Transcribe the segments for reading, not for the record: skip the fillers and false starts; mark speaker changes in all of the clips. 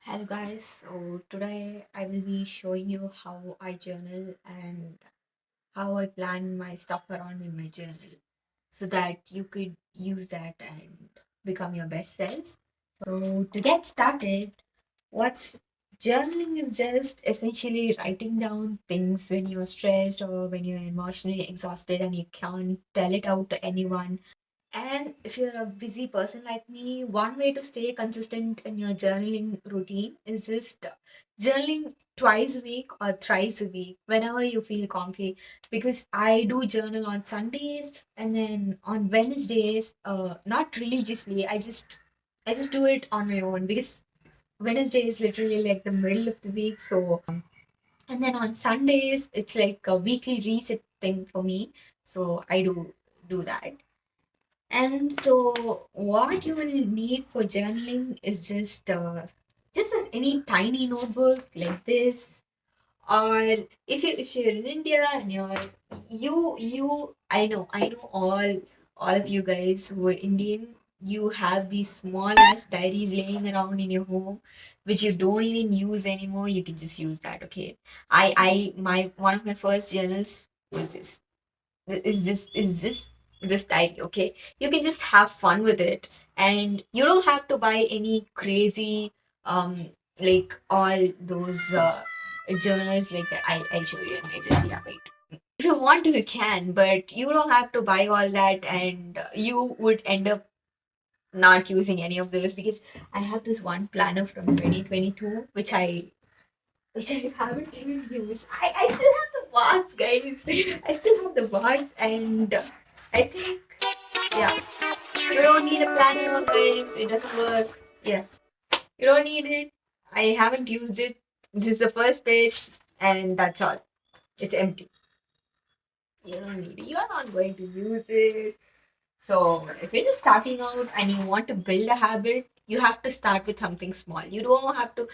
Speaker 1: Hello guys, so today I will be showing you how I journal and how I plan my stuff around in my journal so that you could use that and become your best selves. So to get started, what's journaling is just essentially writing down things when you're stressed or when you're emotionally exhausted and you can't tell it out to anyone. And if you're a busy person like me, one way to stay consistent in your journaling routine is just journaling twice a week or thrice a week whenever you feel comfy. Because I do journal on Sundays and then on Wednesdays, not religiously. I just do it on my own because Wednesday is literally like the middle of the week. So and then on Sundays it's like a weekly reset thing for me. So I do that. And so, what you will need for journaling is just any tiny notebook like this, or if you're in India and I know all of you guys who are Indian, you have these small ass diaries laying around in your home, which you don't even use anymore. You can just use that, okay? I my one of my first journals was this is this diary, okay? You can just have fun with it, and you don't have to buy any crazy like all those journals like that. I'll show you, and I just, yeah, wait. If you want to, you can, but you don't have to buy all that, and you would end up not using any of those because I have this one planner from 2022 which I haven't even used. I still have the box, guys. I still have the box, and I think, yeah, you don't need a planner, guys. It doesn't work. Yeah, you don't need it. I haven't used it. This is the first page, and that's all. It's empty. You don't need it. You're not going to use it. So, if you're just starting out and you want to build a habit, you have to start with something small. You don't have to,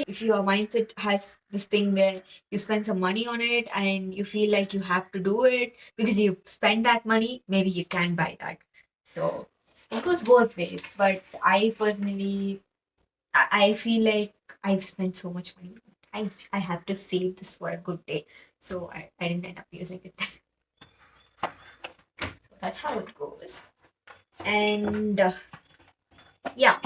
Speaker 1: if your mindset has this thing where you spend some money on it and you feel like you have to do it because you spend that money, maybe you can buy that. So, it goes both ways. But I personally, I feel like I've spent so much money. I have to save this for a good day. So, I didn't end up using it. So, that's how it goes. And yeah,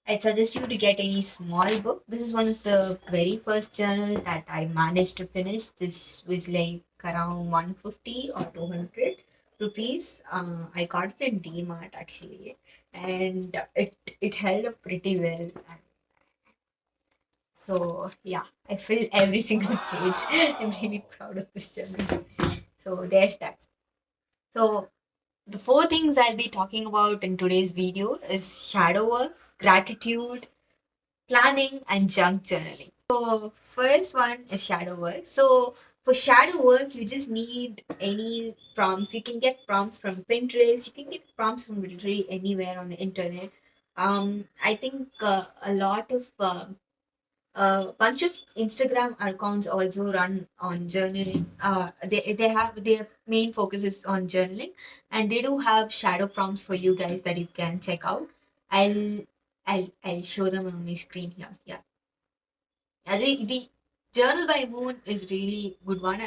Speaker 1: I'd suggest you to get any small book. This is one of the very first journal that I managed to finish. This was like around 150 or 200 rupees. I got it in DMart actually, and it held up pretty well. So yeah, I filled every single page. I'm really proud of this journal. So there's that. So the four things I'll be talking about in today's video is shadow work, gratitude, planning, and junk journaling. So first one is shadow work. So for shadow work, you just need any prompts. You can get prompts from Pinterest. You can get prompts from literally anywhere on the internet. I think a lot of a bunch of Instagram accounts also run on journaling. They have their main focus is on journaling, and they do have shadow prompts for you guys that you can check out. I'll I'll show them on my screen here. Yeah, the Journal by Moon is really good one,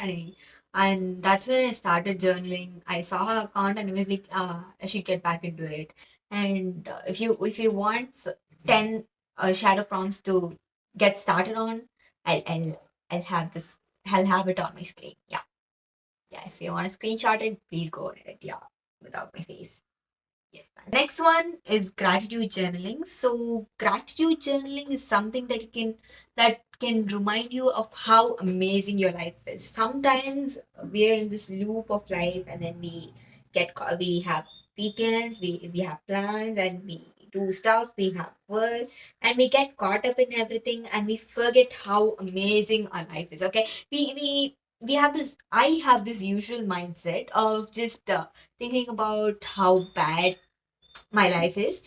Speaker 1: and that's when I started journaling. I saw her account and I was like, I should get back into it. And if you want 10 shadow prompts to get started on, I'll I'll I'll have this. I'll have it on my screen. Yeah, yeah. If you want to screenshot it, please go ahead. Yeah, without my face. Yes. Next one is gratitude journaling. So gratitude journaling is something that can remind you of how amazing your life is. Sometimes we're in this loop of life and then we have weekends, we have plans and we do stuff, we have work and we get caught up in everything and we forget how amazing our life is. Okay. We have this I have this usual mindset of just thinking about how bad my life is,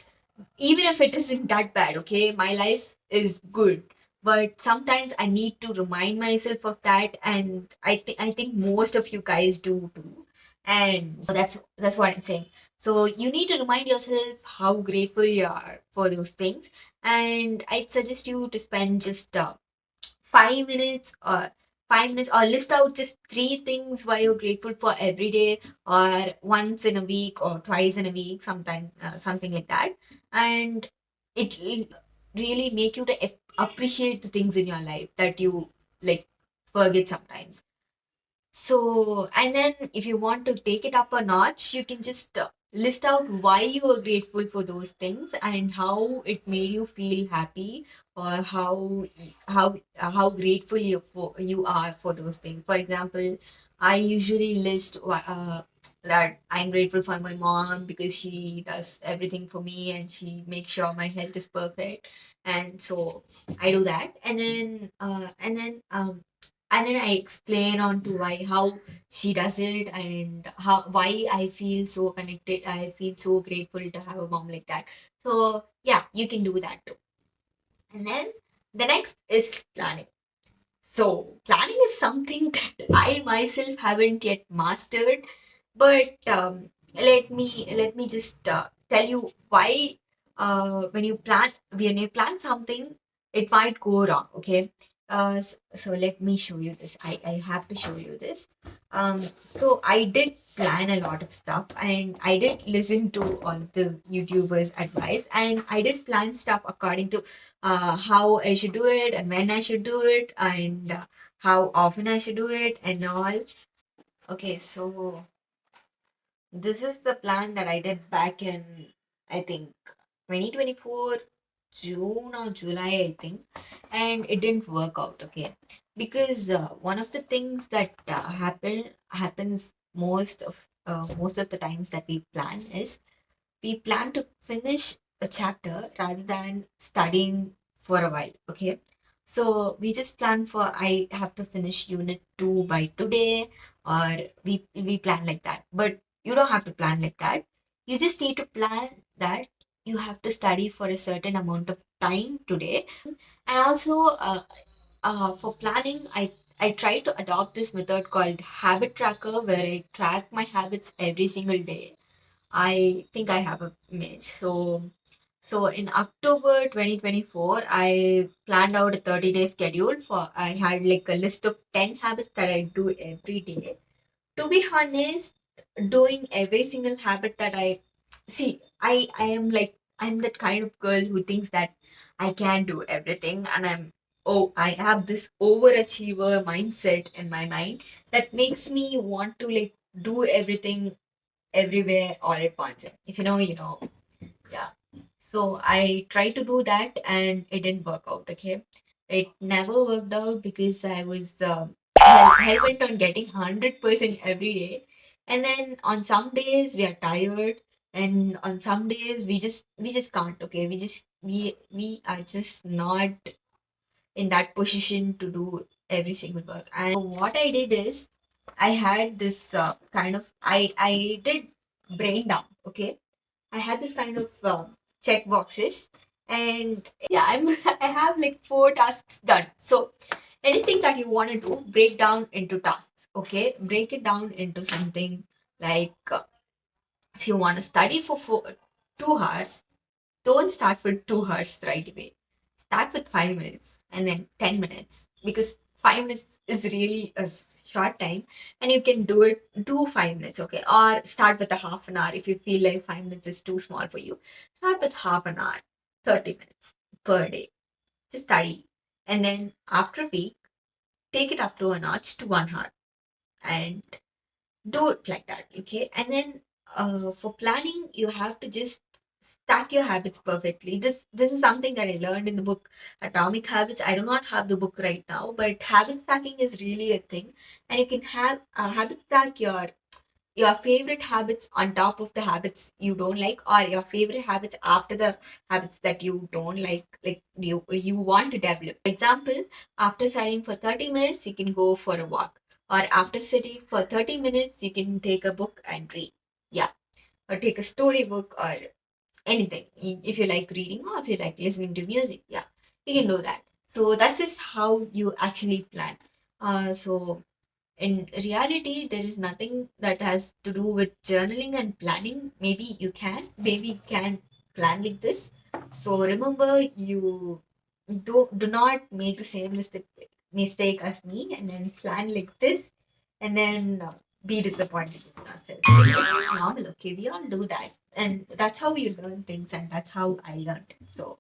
Speaker 1: even if it isn't that bad. Okay, my life is good, but sometimes I need to remind myself of that, and I think most of you guys do too. And so that's what I'm saying. So you need to remind yourself how grateful you are for those things. And I'd suggest you to spend just 5 minutes or 5 minutes, or list out just three things why you're grateful for every day, or once in a week or twice in a week, sometime something like that. And it will really make you to appreciate the things in your life that you like forget sometimes. So, and then if you want to take it up a notch, you can just list out why you are grateful for those things and how it made you feel happy, or how grateful you are for those things. For example, I usually list that I'm grateful for my mom because she does everything for me and she makes sure my health is perfect, and so I do that. And then I explain on to why how she does it, and how why I feel so connected. I feel so grateful to have a mom like that. So yeah, you can do that too. And then the next is planning. So planning is something that I myself haven't yet mastered, but let me just tell you why. When you plan something, it might go wrong. Okay. So let me show you this. I have to show you this. So I did plan a lot of stuff, and I did listen to all the YouTubers' advice, and I did plan stuff according to how I should do it and when I should do it, and how often I should do it and all. Okay, so this is the plan that I did back in, I think, 2024, June or July, I think, and it didn't work out. Okay, because one of the things that happens most of the times that we plan is we plan to finish a chapter rather than studying for a while. Okay, so we just plan for I have to finish unit 2 by today, or we plan like that. But you don't have to plan like that. You just need to plan that you have to study for a certain amount of time today. And also, for planning, I try to adopt this method called habit tracker, where I track my habits every single day. I think I have a image. So in October 2024, I planned out a 30-day schedule. For I had like a list of 10 habits that I do every day. To be honest, doing every single habit that I see, I'm that kind of girl who thinks that I can do everything, and I have this overachiever mindset in my mind that makes me want to like do everything everywhere all at once. If you know, yeah. So I tried to do that and it didn't work out. Okay, it never worked out because I was hell bent on getting 100% every day, and then on some days we are tired, and on some days we just can't. Okay, we are just not in that position to do every single work. And what I did is I had this kind of I did brain dump. Okay, I had this kind of check boxes, and yeah, I have like 4 tasks done. So anything that you want to do, break down into tasks. Okay, break it down into something like if you want to study for 2 hours, don't start with 2 hours right away. Start with 5 minutes and then 10 minutes, because 5 minutes is really a short time, and you can do 5 minutes. Okay, or start with a half an hour if you feel like 5 minutes is too small for you. Start with half an hour, 30 minutes per day. Just study, and then after a week, take it up to a notch to 1 hour and do it like that. Okay, and then for planning, you have to just stack your habits perfectly. This is something that I learned in the book Atomic Habits. I do not have the book right now, but habit stacking is really a thing, and you can have habit stack your favorite habits on top of the habits you don't like, or your favorite habits after the habits that you don't like you want to develop. For example, after studying for 30 minutes, you can go for a walk, or after sitting for 30 minutes, you can take a book and read. Yeah, or take a storybook or anything. If you like reading, or if you like listening to music, yeah, you can do that. So that is how you actually plan. So In reality, there is nothing that has to do with journaling and planning. Maybe you can plan like this. So remember, you do not make the same mistake as me, and then plan like this, and then be disappointed with yourself. It's normal, okay? We all do that, and that's how you learn things, and that's how I learned. So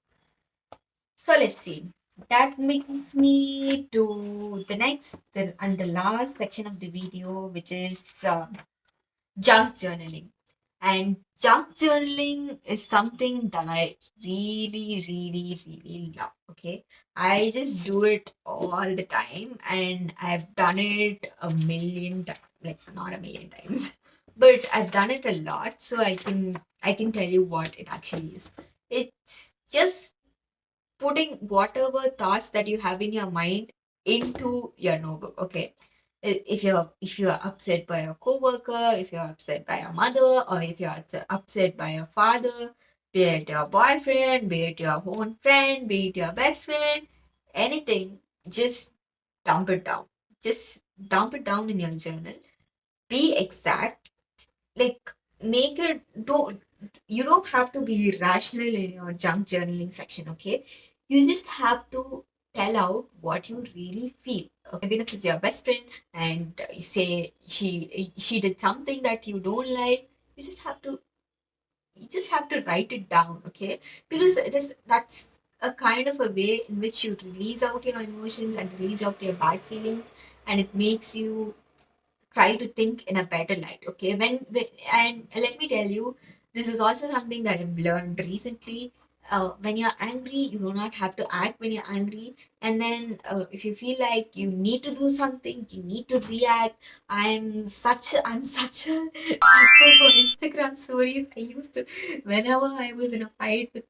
Speaker 1: let's see. That brings me to and the last section of the video, which is junk journaling. And junk journaling is something that I really, really, really love. Okay. I just do it all the time, and I've done it a million times, like not a million times, but I've done it a lot. So I can tell you what it actually is. It's just putting whatever thoughts that you have in your mind into your notebook. Okay. If you're upset by a coworker, if you're upset by your mother, or if you're upset by your father, be it your boyfriend, be it your own friend, be it your best friend, anything, just dump it down. Just dump it down in your journal. Be exact. Like, make it, don't you don't have to be rational in your junk journaling section. Okay, you just have to tell out what you really feel. Okay, even if it's your best friend and you say she did something that you don't like, you just have to write it down. Okay, because that's a kind of a way in which you release out your emotions and release out your bad feelings, and it makes you try to think in a better light. Okay, and let me tell you, this is also something that I've learned recently. When you're angry, you do not have to act when you're angry. And then if you feel like you need to do something, you need to react. I'm such a sucker for Instagram stories. I used to, whenever I was in a fight with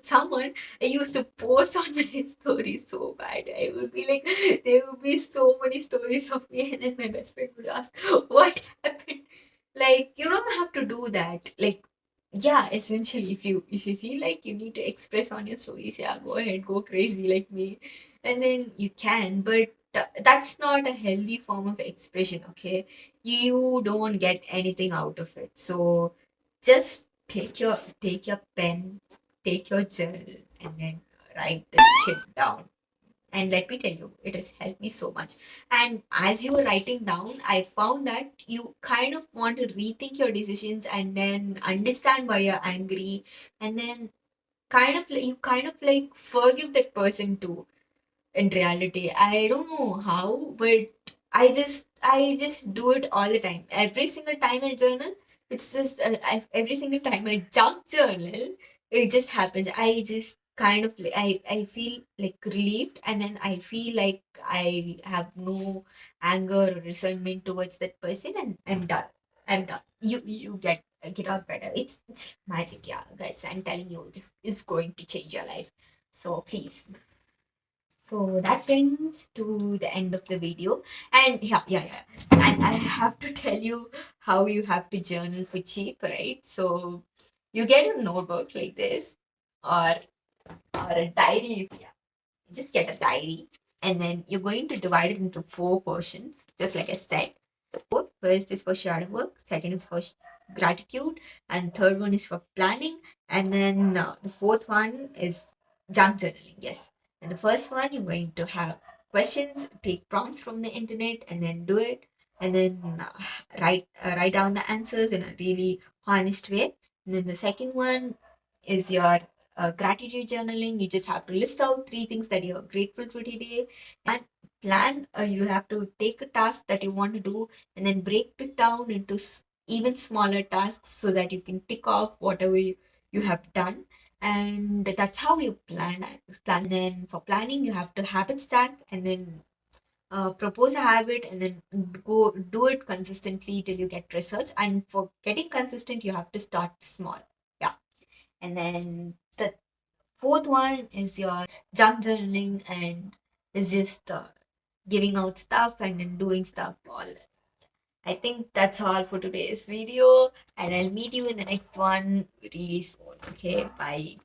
Speaker 1: someone, I used to post on my stories so bad. I would be like, there would be so many stories of me, and then my best friend would ask, "What happened?" Like, you don't have to do that. Like, yeah, essentially, if you feel like you need to express on your stories, yeah, go ahead, go crazy like me, and then you can. But that's not a healthy form of expression. Okay, you don't get anything out of it. So just take your pen, take your journal, and then write the shit down. And let me tell you, it has helped me so much. And as you were writing down, I found that you kind of want to rethink your decisions and then understand why you're angry. And then you kind of like forgive that person too. In reality, I don't know how, but I just do it all the time. Every single time I journal, it's just every single time I junk journal, it just happens. I just kind of I feel like relieved, and then I feel like I have no anger or resentment towards that person, and I'm done. I'm done. You get out better. It's magic, yeah, guys. I'm telling you, this is going to change your life. So please. So that brings to the end of the video. And yeah. And I have to tell you how you have to journal for cheap, right? So you get a notebook like this, or a diary. Yeah, just get a diary, and then you're going to divide it into 4 portions, just like I said. First is for shadow work, second is for gratitude, and third one is for planning, and then the fourth one is junk journaling. Yes, and the first one you're going to have questions, take prompts from the internet, and then do it, and then write down the answers in a really honest way. And then the second one is your gratitude journaling. You just have to list out 3 things that you're grateful for today, and plan. You have to take a task that you want to do and then break it down into even smaller tasks so that you can tick off whatever you have done. And that's how you plan. Then for planning, you have to habit stack, and then propose a habit, and then go do it consistently till you get results. And for getting consistent, you have to start small. Yeah. And then the fourth one is your junk journaling, and is just giving out stuff and then doing stuff all. I think that's all for today's video, and I'll meet you in the next one really soon. Okay, bye.